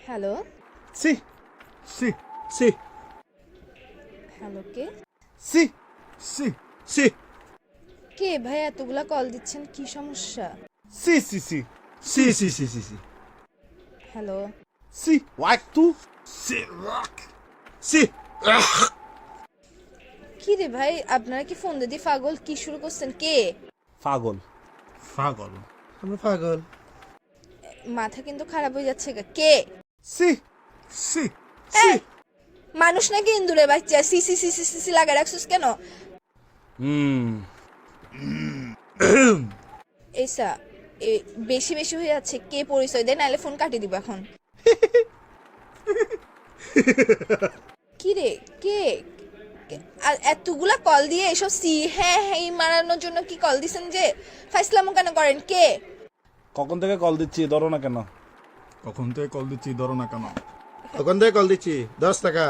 Hello. সি সি সি হ্যালো, কে? সি সি সি কে ভাই এতগুলা কল দিচ্ছেন, কি সমস্যা? সি সি সি সি সি সি সি সি হ্যালো। সি ওয়াক তু সি ওয়াক সি কি রে ভাই, আপনারা কি ফোন দিদি পাগল? কি শুরু করছেন? কে? পাগল পাগল আমরা পাগল মাথা কিন্তু খারাপ হয়ে যাচ্ছে গা। কে? সি সি সি মানুষ নাকি ইন্দুরে বাচ্চা? সি সি সি সি সি সি লাগা রাখছিস কেন? এইসা বেশি বেশি হয়ে যাচ্ছে। কে পরিচয় দেয়, নাহলে ফোন কাটিয়ে দিব এখন। কি রে, কে? আর এতগুলা কল দিয়ে এসব সি হ্যাঁ হ্যাঁ মারানোর জন্য কি কল দিছেন? যে ফাইসলামো কেন করেন? কে? কখন থেকে কল দিচ্ছি, ধরো না কেন? কখন থেকে কল দিচ্ছি ধরো না কেন? কখন থেকে কল দিচ্ছি? 10 টাকা।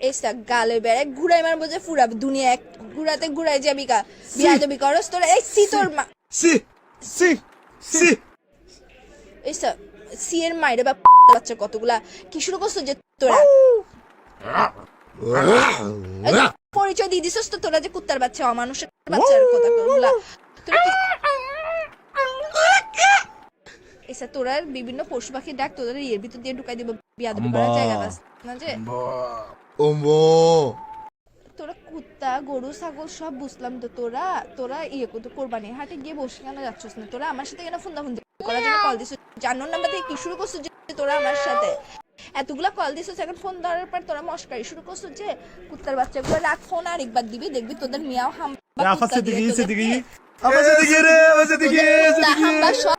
এইসা গালে বেড়ে ঘুরাই মারবো যে পুরা দুনিয়া এক ঘুরাতে ঘুরাই যাবি কা। বিয়া যাবি করস তোরা? এই সি তোর মা। সি সি সি এইসা সি এর মাইরে বা বাচ্চা কতগুলা কি শুরু করছো যে তোরা? এই যে পরিচয় দিয়ে দিছস তো তোরা যে কুত্তার বাচ্চা, অমানুষের বাচ্চার কথা বলা। তোরা এইসা তোরা বিভিন্ন পশু পাখির ডাক তোদের এর ভিতর দিয়ে ঢুকাই দিব। বিয়াদবি করার জায়গা পাস না যে। ওমো তোরা কুত্তা গরু ছাগল সব বুঝলাম তো, তোরা তোরা ইয়ে করতে কোরবানি হাটে গিয়ে বসে কেন যাচ্ছিস না? তোরা আমার সাথে কেন ফোন করার জন্য কল দিছিস? জানোর নাম্বার থেকে কি শুরু করছিস যে তোরা আমার সাথে এতগুলা কল দিছিস? এখন ফোন ধরার পর তোরা মস্কারি শুরু করছিস যে কুত্তার বাচ্চাগুলো রাখ ফোন, আর একবার দিবি দেখবি তোদের মিয়াও হাম আফাসে দিকে রে আফাসে দিকে হাম্বা সব